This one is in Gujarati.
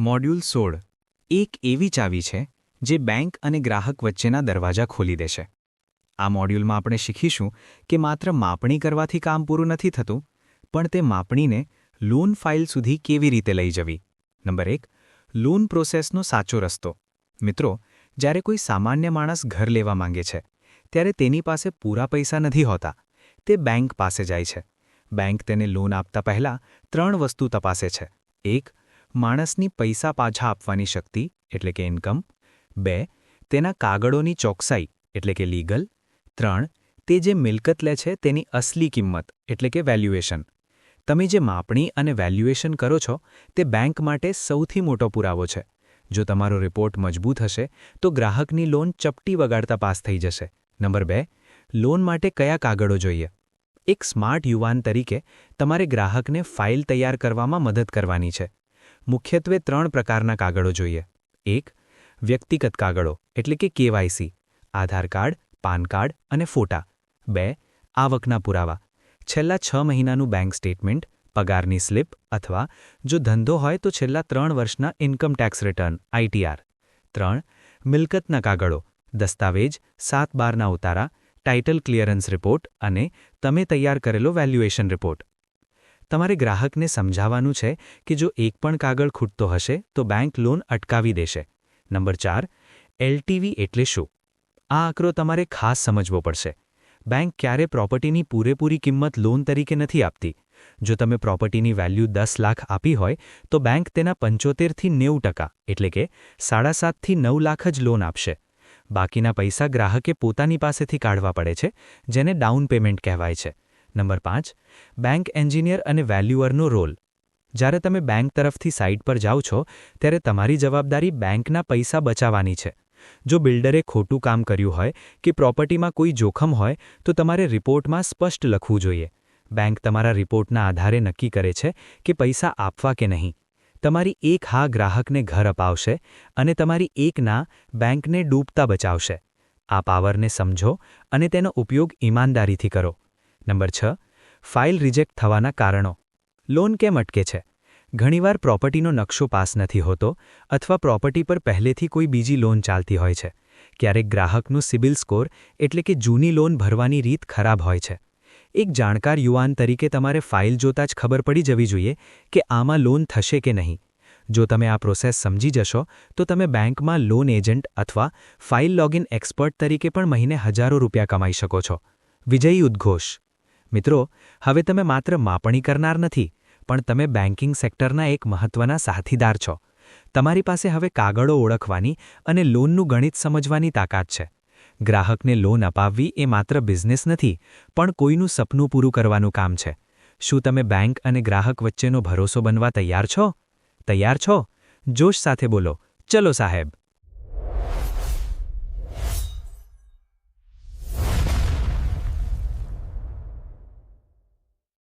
મોડ્યુલ 16 એક એવી ચાવી છે જે બેંક અને ગ્રાહક વચ્ચેના દરવાજા ખોલી દેશે. આ મોડ્યુલમાં આપણે શીખીશું કે માત્ર માપણી કરવાથી કામ પૂરું નથી થતું, પણ તે માપણીને લોન ફાઇલ સુધી કેવી રીતે લઈ જવી. નંબર 1. લોન પ્રોસેસનો સાચો રસ્તો. મિત્રો, જ્યારે કોઈ સામાન્ય માણસ ઘર લેવા માંગે છે, ત્યારે તેની પાસે પૂરા પૈસા નથી હોતા. તે બેંક પાસે જાય છે. બેંક તેને લોન આપતા પહેલાં 3 વસ્તુ તપાસે છે. 1. માણસની પૈસા પાછા આપવાની શક્તિ એટલે કે ઇન્કમ. 2. તેના કાગળોની ચોકસાઈ એટલે કે લીગલ. 3. તે જે મિલકત લે છે તેની અસલી કિંમત એટલે કે વેલ્યુએશન. તમે જે માપણી અને વેલ્યુએશન કરો છો તે બેંક માટે સૌથી મોટો પુરાવો છે. જો તમારો રિપોર્ટ મજબૂત હશે તો ગ્રાહકની લોન ચપટી વગાડતા પાસ થઈ જશે. નંબર 2. લોન માટે કયા કાગળો જોઈએ? એક સ્માર્ટ યુવાન તરીકે તમારે ગ્રાહકને ફાઇલ તૈયાર કરવામાં મદદ કરવાની છે. મુખ્યત્વે 3 પ્રકારના કાગળો જોઈએ. 1. વ્યક્તિગત કાગળો એટલે કે KYC, આધાર કાર્ડ, પાન કાર્ડ અને ફોટા. 2. આવકના પુરાવા, છેલ્લા 6 મહિનાનું બેંક સ્ટેટમેન્ટ, પગારની સ્લિપ અથવા જો ધંધો હોય તો છેલ્લા 3 વર્ષના ઇન્કમ ટેક્સ રિટર્ન ITR. 3. મિલકતના કાગળો, દસ્તાવેજ, 7/12ના ઉતારા, ટાઇટલ ક્લિયરન્સ રિપોર્ટ અને તમે તૈયાર કરેલો વેલ્યુએશન રિપોર્ટ. તમારે ગ્રાહકને સમજાવવાનું છે કે જો એક પણ કાગળ ખૂટતો હશે તો બેંક લોન અટકાવી દેશે. નંબર 4. LTV એટલે શું? આ આંકડો તમારે ખાસ સમજવો પડશે. બેંક ક્યારે પ્રોપર્ટીની પૂરેપૂરી કિંમત લોન તરીકે નથી આપતી. જો તમે પ્રોપર્ટીની વેલ્યુ 10 લાખ આપી હોય તો બેંક તેના 75થી 90% એટલે કે 7.5થી 9 લાખ જ લોન આપશે. બાકીના પૈસા ગ્રાહકે પોતાની પાસેથી કાઢવા પડે છે, જેને ડાઉન પેમેન્ટ કહેવાય છે. નંબર 5. બેંક એન્જિનિયર અને વેલ્યુઅરનો રોલ. જ્યારે તમે બેંક તરફથી સાઇટ પર જાઓ છો ત્યારે તમારી જવાબદારી બેંકના પૈસા બચાવવાની છે. જો બિલ્ડરે ખોટું કામ કર્યું હોય કે પ્રોપર્ટીમાં કોઈ જોખમ હોય તો તમારે રિપોર્ટમાં સ્પષ્ટ લખવું જોઈએ. બેંક તમારા રિપોર્ટના આધારે નક્કી કરે છે કે પૈસા આપવા કે નહીં. તમારી એક હા ગ્રાહકને ઘર અપાવશે અને તમારી એક ના બેંકને ડૂબતા બચાવશે. આ પાવરને સમજો અને તેનો ઉપયોગ ઈમાનદારીથી કરો. નંબર 6. ફાઇલ રિજેક્ટ થવાના કારણો. લોન કેમ અટકે છે? ઘણીવાર પ્રોપર્ટીનો નકશો પાસ નથી હોતો અથવા પ્રોપર્ટી પર પહેલેથી કોઈ બીજી લોન ચાલતી હોય છે. ક્યારેક ગ્રાહકનું સિબિલ સ્કોર એટલે કે જૂની લોન ભરવાની રીત ખરાબ હોય છે. એક જાણકાર યુવાન તરીકે તમારે ફાઇલ જોતાં જ ખબર પડી જવી જોઈએ કે આમાં લોન થશે કે નહીં. જો તમે આ પ્રોસેસ સમજી જશો તો તમે બેંકમાં લોન એજન્ટ અથવા ફાઇલ લોગિન એક્સપર્ટ તરીકે પણ મહિને હજારો રૂપિયા કમાઈ શકો છો. વિજયી ઉદ્ઘોષ. મિત્રો, હવે તમે માત્ર માપણી કરનાર નથી, પણ તમે બેન્કિંગ સેક્ટરના એક મહત્વના સાથીદાર છો. તમારી પાસે હવે કાગળો ઓળખવાની અને લોનનું ગણિત સમજવાની તાકાત છે. ગ્રાહકને લોન અપાવવી એ માત્ર બિઝનેસ નથી, પણ કોઈનું સપનું પૂરું કરવાનું કામ છે. શું તમે બેંક અને ગ્રાહક વચ્ચેનો ભરોસો બનવા તૈયાર છો? તૈયાર છો? જોશ સાથે બોલો, ચલો સાહેબ.